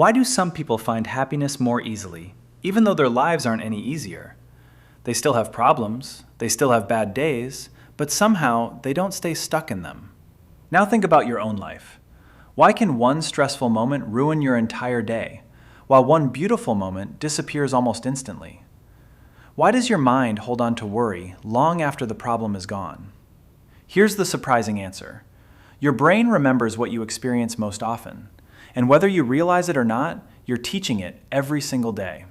Why do some people find happiness more easily, even though their lives aren't any easier? They still have problems, they still have bad days, but somehow they don't stay stuck in them. Now think about your own life. Why can one stressful moment ruin your entire day, while one beautiful moment disappears almost instantly? Why does your mind hold on to worry long after the problem is gone? Here's the surprising answer. Your brain remembers what you experience most often, and whether you realize it or not, you're teaching it every single day.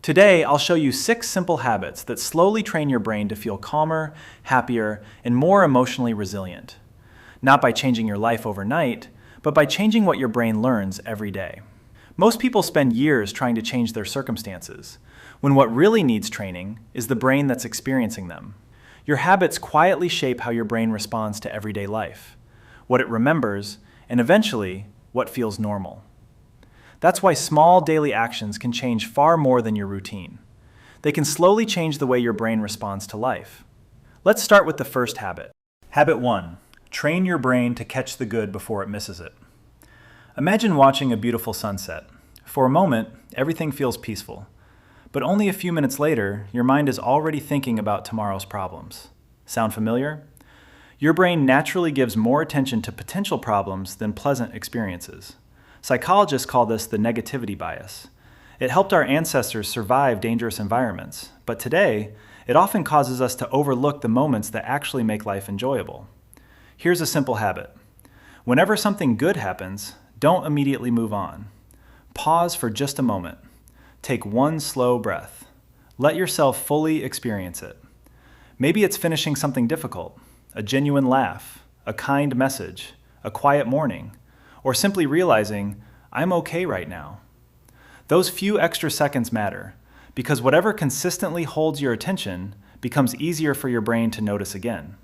Today, I'll show you 6 simple habits that slowly train your brain to feel calmer, happier, and more emotionally resilient. Not by changing your life overnight, but by changing what your brain learns every day. Most people spend years trying to change their circumstances, when what really needs training is the brain that's experiencing them. Your habits quietly shape how your brain responds to everyday life, what it remembers, and eventually, what feels normal. That's why small daily actions can change far more than your routine. They can slowly change the way your brain responds to life. Let's start with the first habit. Habit 1. Train your brain to catch the good before it misses it. Imagine watching a beautiful sunset. For a moment, everything feels peaceful. But only a few minutes later, your mind is already thinking about tomorrow's problems. Sound familiar? Your brain naturally gives more attention to potential problems than pleasant experiences. Psychologists call this the negativity bias. It helped our ancestors survive dangerous environments, but today, it often causes us to overlook the moments that actually make life enjoyable. Here's a simple habit. Whenever something good happens, don't immediately move on. Pause for just a moment. Take one slow breath. Let yourself fully experience it. Maybe it's finishing something difficult, a genuine laugh, a kind message, a quiet morning, or simply realizing, I'm okay right now. Those few extra seconds matter, because whatever consistently holds your attention becomes easier for your brain to notice again.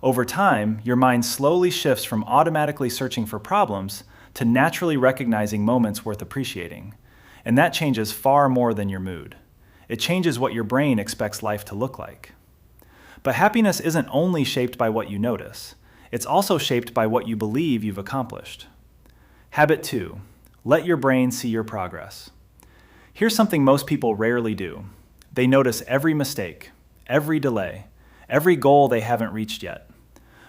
Over time, your mind slowly shifts from automatically searching for problems to naturally recognizing moments worth appreciating. And that changes far more than your mood. It changes what your brain expects life to look like. But happiness isn't only shaped by what you notice. It's also shaped by what you believe you've accomplished. Habit 2. Let your brain see your progress. Here's something most people rarely do. They notice every mistake, every delay, every goal they haven't reached yet.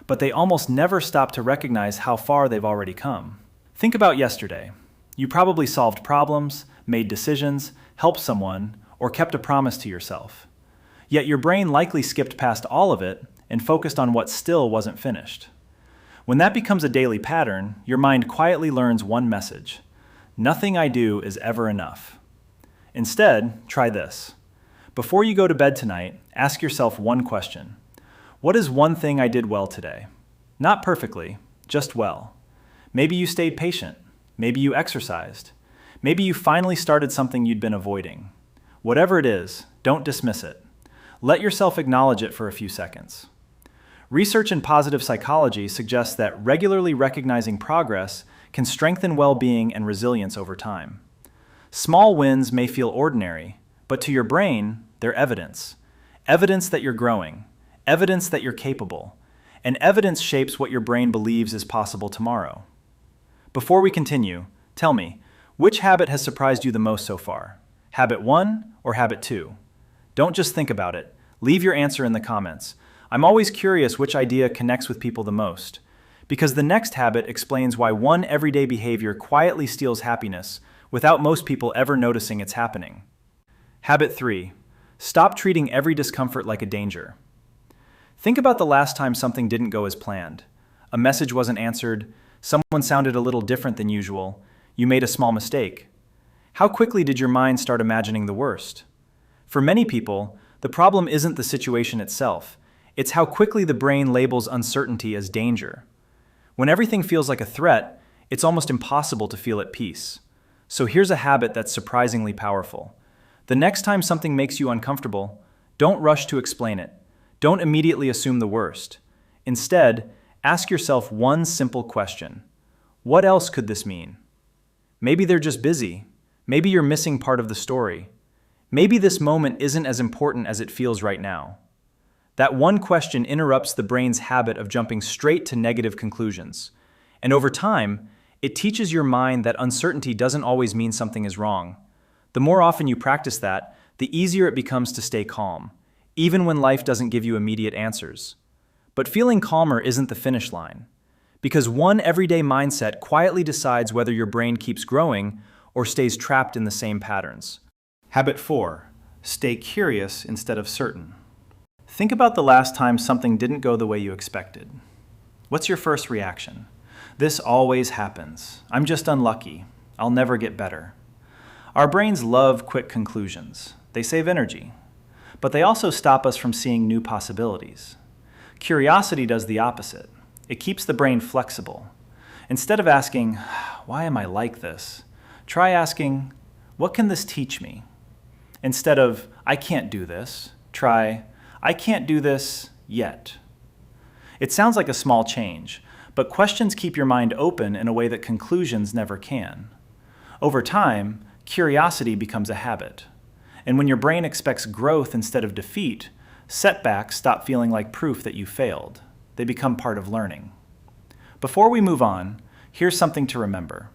But they almost never stop to recognize how far they've already come. Think about yesterday. You probably solved problems, made decisions, helped someone, or kept a promise to yourself. Yet your brain likely skipped past all of it and focused on what still wasn't finished. When that becomes a daily pattern, your mind quietly learns one message. Nothing I do is ever enough. Instead, try this. Before you go to bed tonight, ask yourself one question. What is one thing I did well today? Not perfectly, just well. Maybe you stayed patient. Maybe you exercised. Maybe you finally started something you'd been avoiding. Whatever it is, don't dismiss it. Let yourself acknowledge it for a few seconds. Research in positive psychology suggests that regularly recognizing progress can strengthen well-being and resilience over time. Small wins may feel ordinary, but to your brain, they're evidence. Evidence that you're growing, evidence that you're capable, and evidence shapes what your brain believes is possible tomorrow. Before we continue, tell me, which habit has surprised you the most so far? Habit 1 or habit 2? Don't just think about it. Leave your answer in the comments. I'm always curious which idea connects with people the most, because the next habit explains why one everyday behavior quietly steals happiness without most people ever noticing it's happening. Habit 3. Stop treating every discomfort like a danger. Think about the last time something didn't go as planned. A message wasn't answered, someone sounded a little different than usual, you made a small mistake. How quickly did your mind start imagining the worst? For many people, the problem isn't the situation itself. It's how quickly the brain labels uncertainty as danger. When everything feels like a threat, it's almost impossible to feel at peace. So here's a habit that's surprisingly powerful. The next time something makes you uncomfortable, don't rush to explain it. Don't immediately assume the worst. Instead, ask yourself one simple question. What else could this mean? Maybe they're just busy. Maybe you're missing part of the story. Maybe this moment isn't as important as it feels right now. That one question interrupts the brain's habit of jumping straight to negative conclusions. And over time, It teaches your mind that uncertainty doesn't always mean something is wrong. The more often you practice that, the easier it becomes to stay calm, even when life doesn't give you immediate answers. But feeling calmer isn't the finish line, because one everyday mindset quietly decides whether your brain keeps growing or stays trapped in the same patterns. Habit 4. Stay curious instead of certain. Think about the last time something didn't go the way you expected. What's your first reaction? This always happens. I'm just unlucky. I'll never get better. Our brains love quick conclusions. They save energy. But they also stop us from seeing new possibilities. Curiosity does the opposite. It keeps the brain flexible. Instead of asking, why am I like this? Try asking, what can this teach me? Instead of, I can't do this, try, I can't do this yet. It sounds like a small change, but questions keep your mind open in a way that conclusions never can. Over time, curiosity becomes a habit. And when your brain expects growth instead of defeat, setbacks stop feeling like proof that you failed. They become part of learning. Before we move on, here's something to remember.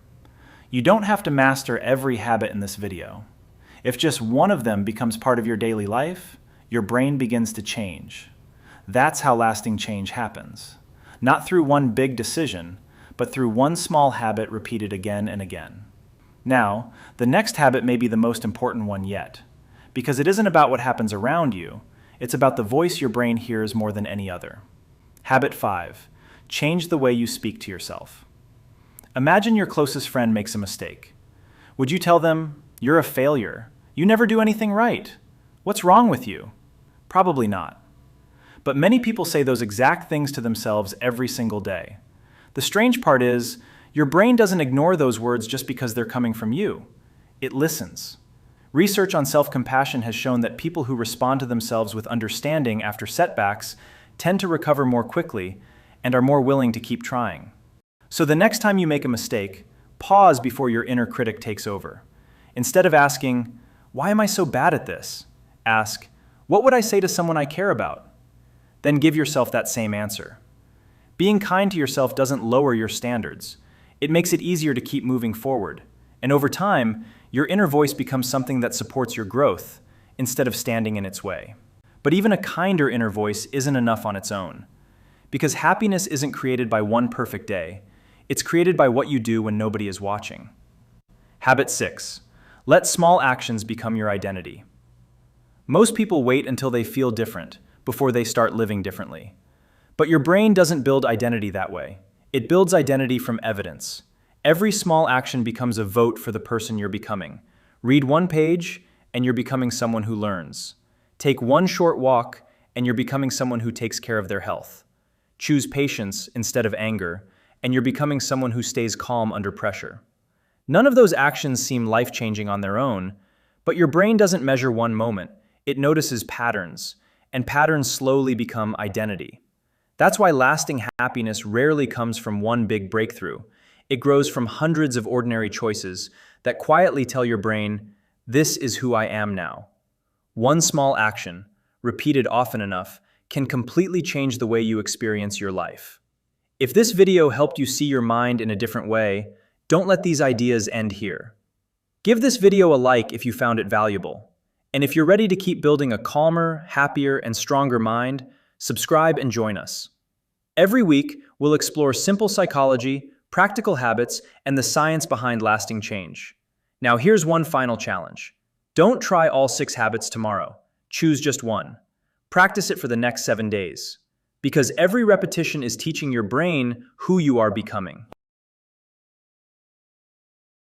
You don't have to master every habit in this video. If just one of them becomes part of your daily life, your brain begins to change. That's how lasting change happens. Not through one big decision, but through one small habit repeated again and again. Now, the next habit may be the most important one yet, because it isn't about what happens around you, it's about the voice your brain hears more than any other. Habit 5. Change the way you speak to yourself. Imagine your closest friend makes a mistake. Would you tell them, you're a failure, you never do anything right, what's wrong with you? Probably not. But many people say those exact things to themselves every single day. The strange part is, your brain doesn't ignore those words just because they're coming from you. It listens. Research on self-compassion has shown that people who respond to themselves with understanding after setbacks tend to recover more quickly and are more willing to keep trying. So the next time you make a mistake, pause before your inner critic takes over. Instead of asking, why am I so bad at this? Ask, what would I say to someone I care about? Then give yourself that same answer. Being kind to yourself doesn't lower your standards. It makes it easier to keep moving forward. And over time, your inner voice becomes something that supports your growth instead of standing in its way. But even a kinder inner voice isn't enough on its own. Because happiness isn't created by one perfect day. It's created by what you do when nobody is watching. Habit 6. Let small actions become your identity. Most people wait until they feel different before they start living differently. But your brain doesn't build identity that way. It builds identity from evidence. Every small action becomes a vote for the person you're becoming. Read one page, and you're becoming someone who learns. Take one short walk, and you're becoming someone who takes care of their health. Choose patience instead of anger, and you're becoming someone who stays calm under pressure. None of those actions seem life-changing on their own, but your brain doesn't measure one moment. It notices patterns, and patterns slowly become identity. That's why lasting happiness rarely comes from one big breakthrough. It grows from hundreds of ordinary choices that quietly tell your brain, this is who I am now. One small action, repeated often enough, can completely change the way you experience your life. If this video helped you see your mind in a different way, don't let these ideas end here. Give this video a like if you found it valuable. And if you're ready to keep building a calmer, happier, and stronger mind, subscribe and join us. Every week, we'll explore simple psychology, practical habits, and the science behind lasting change. Now here's one final challenge. Don't try all 6 habits tomorrow. Choose just one. Practice it for the next 7 days. Because every repetition is teaching your brain who you are becoming.